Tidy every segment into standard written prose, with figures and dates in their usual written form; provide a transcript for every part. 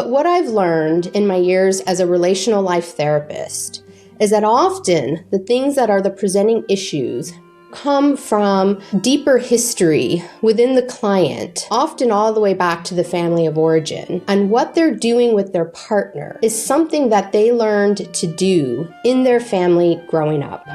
But what I've learned in my years as a relational life therapist is that often the things that are the presenting issues come from deeper history within the client, often all the way back to the family of origin. And what they're doing with their partner is something that they learned to do in their family growing up.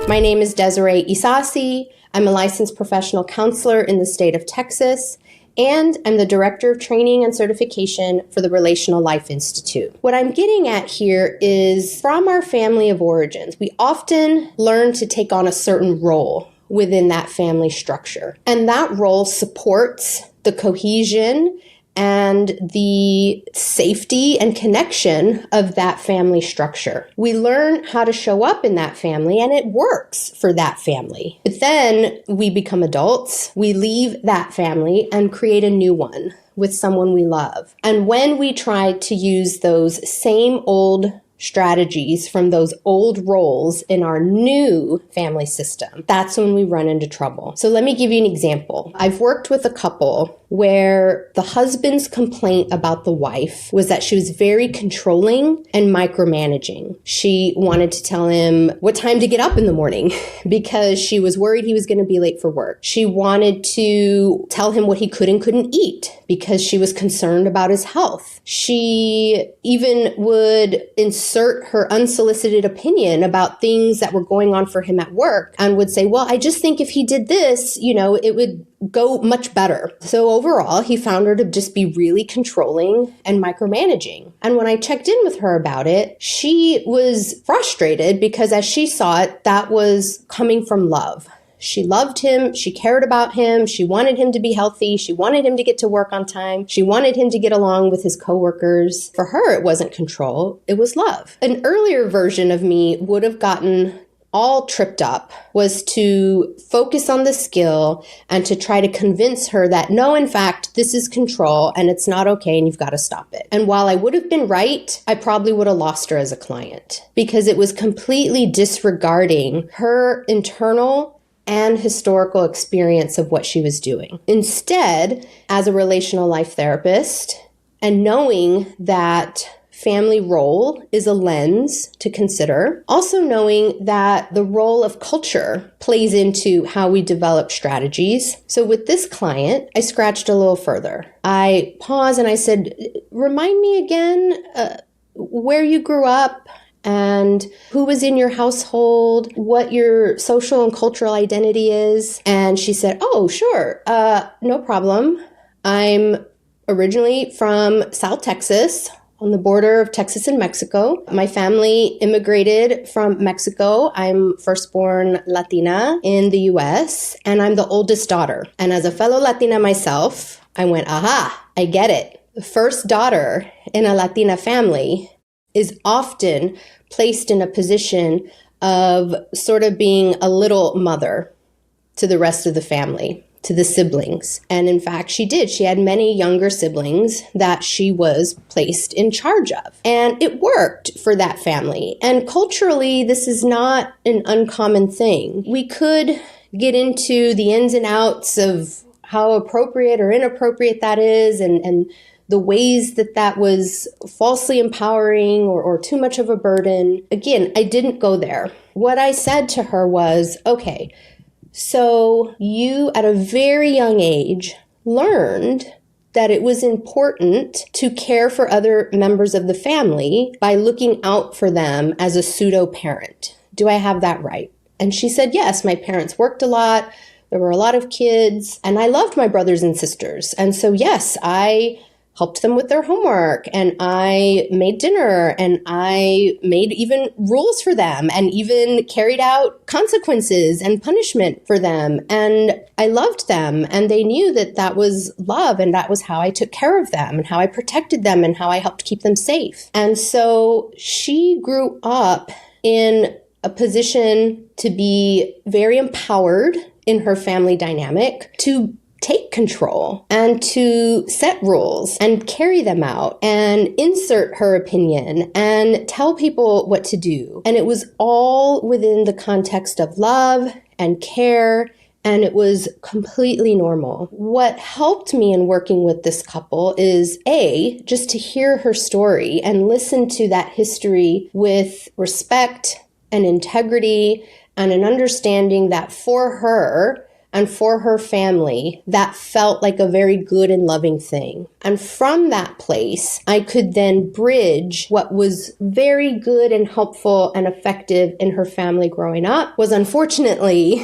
My name is Desirae Ysasi. I'm a licensed professional counselor in the state of Texas, and I'm the Director of Training and Certification for the Relational Life Institute. What I'm getting at here is from our family of origins, we often learn to take on a certain role within that family structure. And that role supports the cohesion and the safety and connection of that family structure. We learn how to show up in that family, and it works for that family. But then we become adults, we leave that family and create a new one with someone we love. And when we try to use those same old strategies from those old roles in our new family system, that's when we run into trouble. So let me give you an example. I've worked with a couple where the husband's complaint about the wife was that she was very controlling and micromanaging. She wanted to tell him what time to get up in the morning because she was worried he was going to be late for work. She wanted to tell him what he could and couldn't eat because she was concerned about his health. She even would insert her unsolicited opinion about things that were going on for him at work and would say, well, I just think if he did this, it would go much better. So overall, he found her to just be really controlling and micromanaging. And when I checked in with her about it, she was frustrated because as she saw it, that was coming from love. She loved him. She cared about him. She wanted him to be healthy. She wanted him to get to work on time. She wanted him to get along with his coworkers. For her, it wasn't control. It was love. An earlier version of me would have gotten all tripped up, was to focus on the skill and to try to convince her that no, in fact, this is control and it's not okay and you've got to stop it. And while I would have been right, I probably would have lost her as a client because it was completely disregarding her internal and historical experience of what she was doing. Instead, as a relational life therapist, and knowing that family role is a lens to consider. Also knowing that the role of culture plays into how we develop strategies. So with this client, I scratched a little further. I paused and I said, remind me again where you grew up and who was in your household, what your social and cultural identity is. And she said, oh, sure, no problem. I'm originally from South Texas, on the border of Texas and Mexico. My family immigrated from Mexico. I'm firstborn Latina in the US, and I'm the oldest daughter. And as a fellow Latina myself, I went, aha, I get it. The first daughter in a Latina family is often placed in a position of sort of being a little mother to the rest of the family, to the siblings. And in fact, she did. She had many younger siblings that she was placed in charge of. And it worked for that family. And culturally, this is not an uncommon thing. We could get into the ins and outs of how appropriate or inappropriate that is and the ways that that was falsely empowering or too much of a burden. Again, I didn't go there. What I said to her was, okay, so you, at a very young age, learned that it was important to care for other members of the family by looking out for them as a pseudo-parent. Do I have that right? And she said, yes, my parents worked a lot. There were a lot of kids, and I loved my brothers and sisters. And so, yes, I helped them with their homework, and I made dinner, and I made even rules for them, and even carried out consequences and punishment for them. And I loved them, and they knew that that was love, and that was how I took care of them, and how I protected them, and how I helped keep them safe. And so she grew up in a position to be very empowered in her family dynamic, to take control and to set rules and carry them out and insert her opinion and tell people what to do. And it was all within the context of love and care and it was completely normal. What helped me in working with this couple is just to hear her story and listen to that history with respect and integrity and an understanding that for her and for her family, that felt like a very good and loving thing. And from that place, I could then bridge what was very good and helpful and effective in her family growing up was unfortunately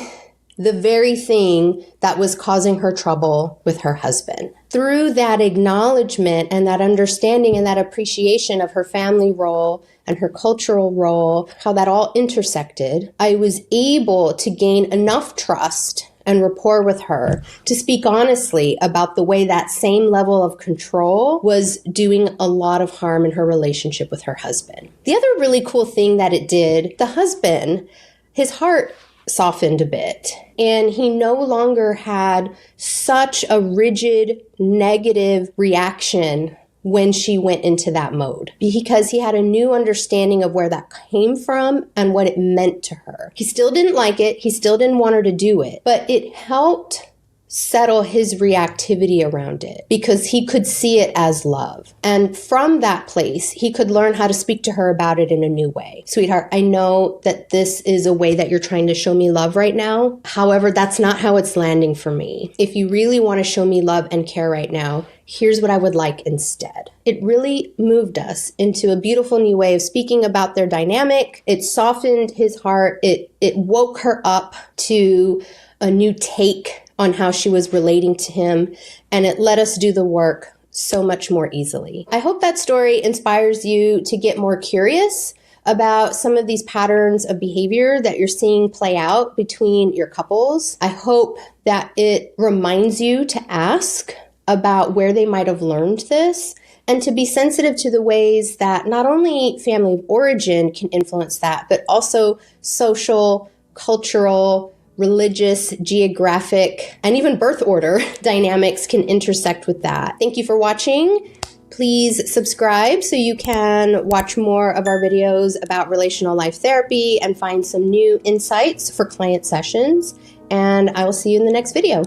the very thing that was causing her trouble with her husband. Through that acknowledgement and that understanding and that appreciation of her family role and her cultural role, how that all intersected, I was able to gain enough trust and rapport with her to speak honestly about the way that same level of control was doing a lot of harm in her relationship with her husband. The other really cool thing that it did, the husband, his heart softened a bit, and he no longer had such a rigid, negative reaction when she went into that mode, because he had a new understanding of where that came from and what it meant to her. He still didn't like it. He still didn't want her to do it, but it helped settle his reactivity around it because he could see it as love. And from that place, he could learn how to speak to her about it in a new way. Sweetheart, I know that this is a way that you're trying to show me love right now. However, that's not how it's landing for me. If you really want to show me love and care right now, here's what I would like instead. It really moved us into a beautiful new way of speaking about their dynamic. It softened his heart. It woke her up to a new take on how she was relating to him, and it let us do the work so much more easily. I hope that story inspires you to get more curious about some of these patterns of behavior that you're seeing play out between your couples. I hope that it reminds you to ask about where they might have learned this and to be sensitive to the ways that not only family of origin can influence that, but also social, cultural, religious, geographic, and even birth order dynamics can intersect with that. Thank you for watching. Please subscribe so you can watch more of our videos about relational life therapy and find some new insights for client sessions. And I will see you in the next video.